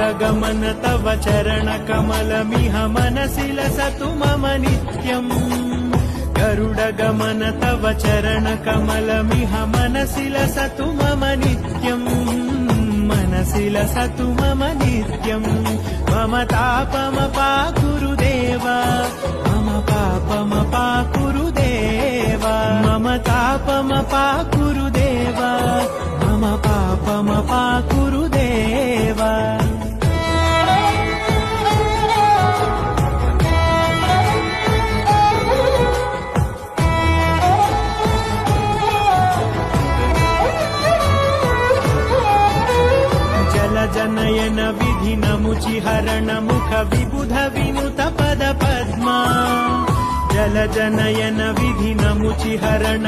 गरुडगमन तव चरणकमलमिह मनसि लसतु मम नित्यम् गरुडगमन तव चरणकमलमिह मनसि लसतु मम नित्यम् मनसि लसतु मम नित्यम् मम तापमपाकुरुदेव मम पापमपाकुरुदेव मम तापमपाकुरुदेव मम पापमपाकुरुदेव जनयन विधि नमुचिहरण मुख विबुध विनुत पद पद्मा जल जनयन विधि नमुचिहरण